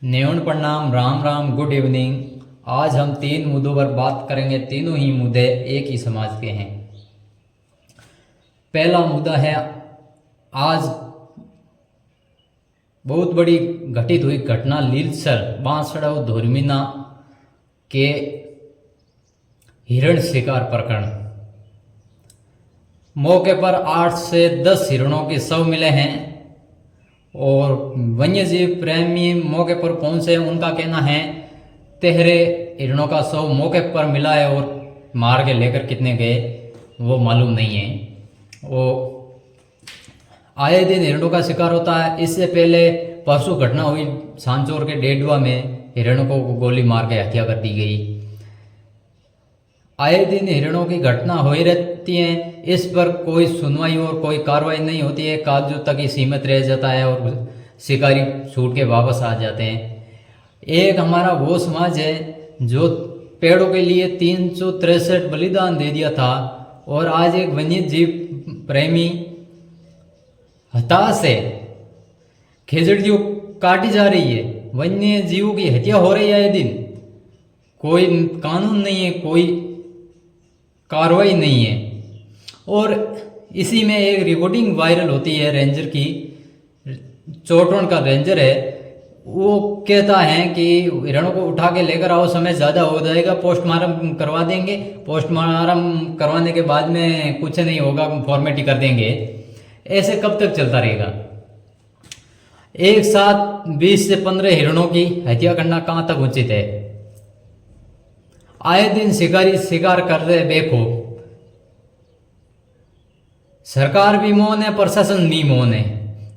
नेवन प्रणाम, Ram Ram, good evening. आज हम तीन मुद्दों पर बात करेंगे। तीनों ही मुद्दे एक ही समाज के हैं। पहला मुद्दा है, आज बहुत बड़ी घटित हुई घटना लीलसर बांसड़ा धोरमीना के हिरण शिकार प्रकरण। मौके पर 8 से 10 हिरणों के शव मिले हैं और वन्यजीव प्रेमी मौके पर पहुंचे। उनका कहना है 13 हिरणों का शव मौके पर मिला है और मार के लेकर कितने गए वो मालूम नहीं है। वो आए दिन हिरणों का शिकार होता है। इससे पहले परसों घटना हुई सांचौर के डेडवा में, हिरणों को गोली मार के हत्या कर दी गई। आए दिन हिरणों की घटना हो ही रहती है, इस पर कोई सुनवाई और कोई कार्रवाई नहीं होती है। कागजों तक ही सीमित रह जाता है और शिकारी छूट के वापस आ जाते हैं। एक हमारा वो समाज है जो पेड़ों के लिए 363 बलिदान दे दिया था और आज एक वन्य जीव प्रेमी हताश है। खेजड़ियों काटी जा रही है, वन्य जीवों की हत्या हो रही है। दिन कोई कानून नहीं है, कोई कार्रवाई नहीं है। और इसी में एक रिकॉर्डिंग वायरल होती है रेंजर की। चोटवन का रेंजर है, वो कहता है कि हिरणों को उठा के लेकर आओ, समय ज़्यादा हो जाएगा, पोस्टमार्टम करवा देंगे। पोस्टमार्टम करवाने के बाद में कुछ नहीं होगा, फॉर्मेलिटी कर देंगे। ऐसे कब तक चलता रहेगा? एक साथ 20 से 15 हिरणों की हत्या करना कहाँ तक उचित है? आए दिन शिकारी शिकार कर रहे बेखौफ। सरकार भी मौन है, प्रशासन भी मौन है,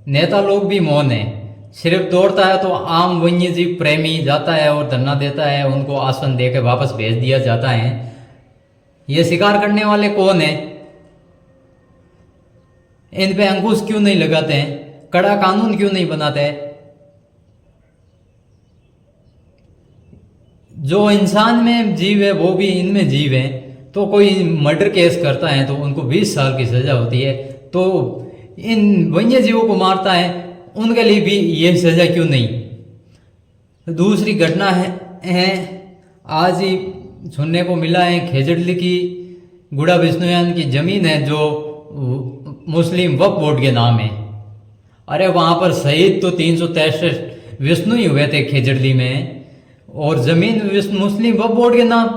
नेता लोग भी मौन है। सिर्फ दौड़ता है तो आम वन्य जीव प्रेमी जाता है और धरना देता है, उनको आश्वासन दे के वापस भेज दिया जाता है। ये शिकार करने वाले कौन है? इन पे अंकुश क्यों नहीं लगाते हैं? कड़ा कानून क्यों नहीं बनाते? जो इंसान में जीव है वो भी इनमें जीव है। तो कोई मर्डर केस करता है तो उनको 20 साल की सजा होती है, तो इन वन्य जीवों को मारता है उनके लिए भी ये सजा क्यों नहीं? दूसरी घटना है आज ही सुनने को मिला है, खेजड़ली की गुड़ा विष्णुयान की जमीन है जो मुस्लिम वक्फ बोर्ड के नाम है। अरे वहाँ पर शहीद तो 363 विष्णु ही हुए थे खेजड़ली में, और जमीन मुस्लिम वक्फ बोर्ड के नाम।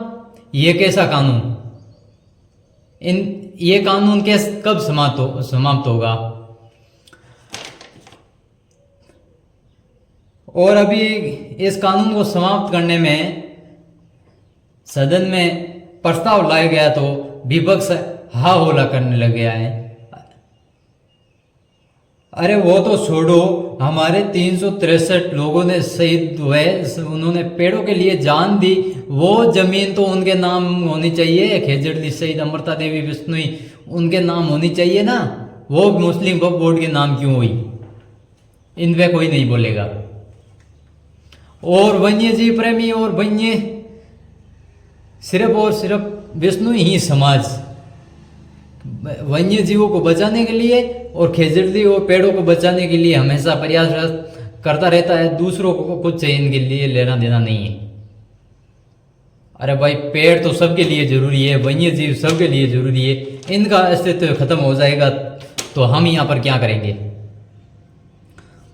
ये कैसा कानून? ये कानून कब समाप्त होगा? और अभी इस कानून को समाप्त करने में सदन में प्रस्ताव लाया गया तो विपक्ष हा होला करने लग गया है। अरे वो तो छोड़ो, हमारे 363 लोगों ने शहीद हुए, उन्होंने पेड़ों के लिए जान दी, वो जमीन तो उनके नाम होनी चाहिए। खेजड़ली शहीद अमृता देवी बिश्नोई उनके नाम होनी चाहिए ना। वो मुस्लिम वक्फ बोर्ड के नाम क्यों हुई? इन पे कोई नहीं बोलेगा। और वन्य जीव प्रेमी और सिर्फ और सिर्फ विष्णु ही समाज वन्य जीवों को बचाने के लिए और खेजड़ली और पेड़ों को बचाने के लिए हमेशा प्रयास करता रहता है। दूसरों को कुछ इनके लिए लेना देना नहीं है। अरे भाई, पेड़ तो सबके लिए जरूरी है, वन्य जीव सबके लिए जरूरी है। इनका अस्तित्व खत्म हो जाएगा तो हम यहाँ पर क्या करेंगे?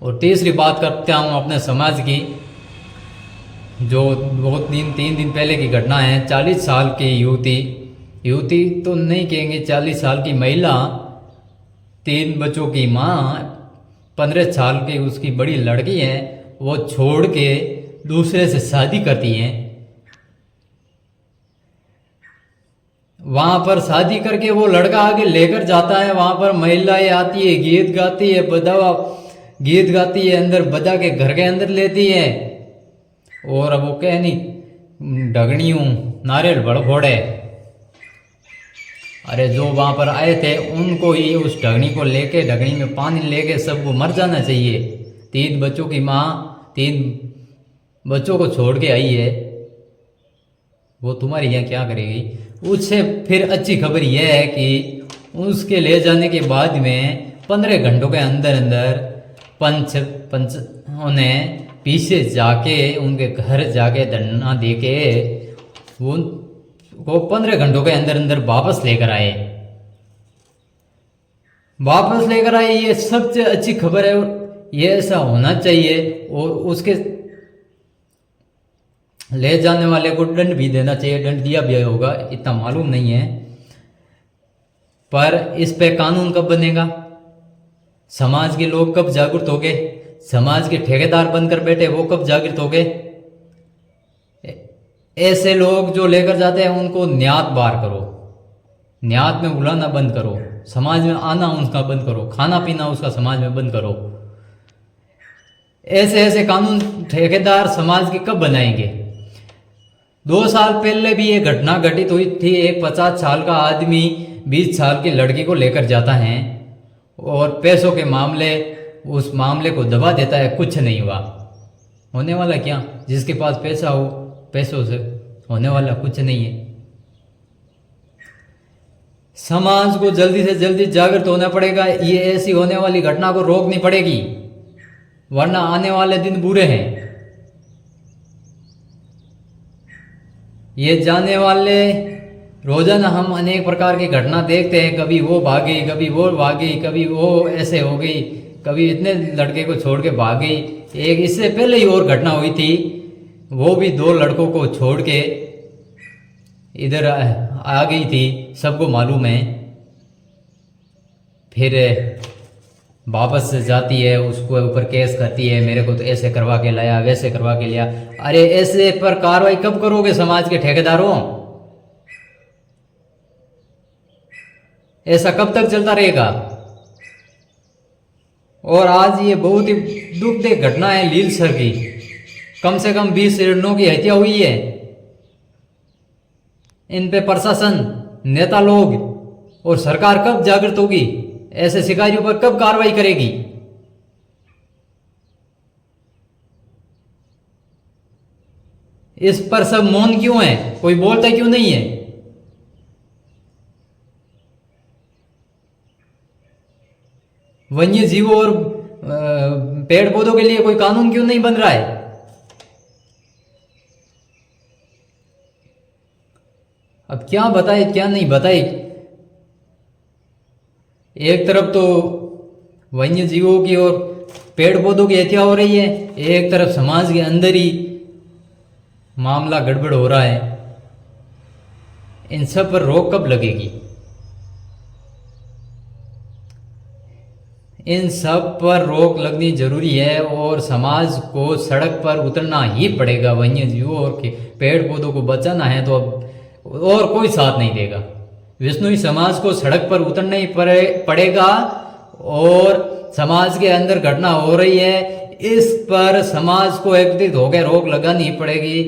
और तीसरी बात करते हूँ अपने समाज की, जो बहुत 3 दिन पहले की घटना है। 40 साल की युवती तो नहीं कहेंगे, 40 साल की महिला, 3 बच्चों की माँ, 15 साल की उसकी बड़ी लड़की है, वो छोड़ के दूसरे से शादी करती हैं। वहाँ पर शादी करके वो लड़का आगे लेकर जाता है, वहाँ पर महिलाएं आती है, गीत गाती है, गीत गाती है, अंदर बजा के घर के अंदर लेती है। और अब वो कह नहीं ढगनियों नारियल बड़फोड़े। अरे जो वहाँ पर आए थे उनको ही उस ढगनी को लेके, ढगनी में पानी लेके सबको मर जाना चाहिए। 3 बच्चों की माँ 3 बच्चों को छोड़ के आई है, वो तुम्हारे यहाँ क्या करेगी? उससे फिर अच्छी खबर यह है कि उसके ले जाने के बाद में 15 घंटों के अंदर अंदर पंच ने पीछे जाके उनके घर जाके धरना दे के वो 15 घंटों के अंदर अंदर वापस लेकर आए। ये सबसे अच्छी खबर है और ये ऐसा होना चाहिए। और उसके ले जाने वाले को दंड भी देना चाहिए, दंड दिया भी होगा, इतना मालूम नहीं है। पर इस पे कानून कब बनेगा? समाज के लोग कब जागरूक होंगे? समाज के ठेकेदार बनकर बैठे वो कब जागृत होंगे? ऐसे लोग जो लेकर जाते हैं उनको न्यात बार करो, न्यात में बुलाना बंद करो, समाज में आना उनका बंद करो, खाना पीना उसका समाज में बंद करो। ऐसे ऐसे कानून ठेकेदार समाज के कब बनाएंगे? 2 साल पहले भी ये घटना घटित हुई थी। एक 50 साल का आदमी 20 साल की लड़की को लेकर जाता है और पैसों के मामले उस मामले को दबा देता है, कुछ नहीं हुआ। होने वाला क्या? जिसके पास पैसा हो, पैसों से होने वाला कुछ नहीं है। समाज को जल्दी से जल्दी जागृत होना पड़ेगा। ये ऐसी होने वाली घटना को रोकनी पड़ेगी, वरना आने वाले दिन बुरे हैं। ये जाने वाले रोजाना हम अनेक प्रकार की घटना देखते हैं, कभी वो भागी, कभी वो भागी, कभी वो ऐसे हो गई, कभी इतने लड़के को छोड़ के भाग गई। एक इससे पहले ही और घटना हुई थी, वो भी 2 लड़कों को छोड़ के इधर आ गई थी, सबको मालूम है। फिर वापस जाती है, उसको ऊपर केस करती है, मेरे को तो ऐसे करवा के लाया, वैसे करवा के लिया। अरे ऐसे पर कार्रवाई कब करोगे समाज के ठेकेदारों? ऐसा कब तक चलता रहेगा? और आज ये बहुत ही दुखदायी घटना है लील सर की। कम से कम 20 हिरणों की हत्या हुई है। इन पे प्रशासन, नेता लोग और सरकार कब जागृत होगी? ऐसे शिकारियों पर कब कार्रवाई करेगी? इस पर सब मौन क्यों है? कोई बोलता क्यों नहीं है? वन्य जीवों और पेड़ पौधों के लिए कोई कानून क्यों नहीं बन रहा है? अब क्या बताए क्या नहीं बताए। एक तरफ तो वन्य जीवों की और पेड़ पौधों की हत्या हो रही है, एक तरफ समाज के अंदर ही मामला गड़बड़ हो रहा है। इन सब पर रोक कब लगेगी? इन सब पर रोक लगनी जरूरी है और समाज को सड़क पर उतरना ही पड़ेगा। वन्य जीवों और पेड़ पौधों को बचाना है तो अब और कोई साथ नहीं देगा। विष्णुई समाज को सड़क पर उतरना ही पड़ेगा। और समाज के अंदर घटना हो रही है, इस पर समाज को एकत्रित होकर रोक लगानी ही पड़ेगी।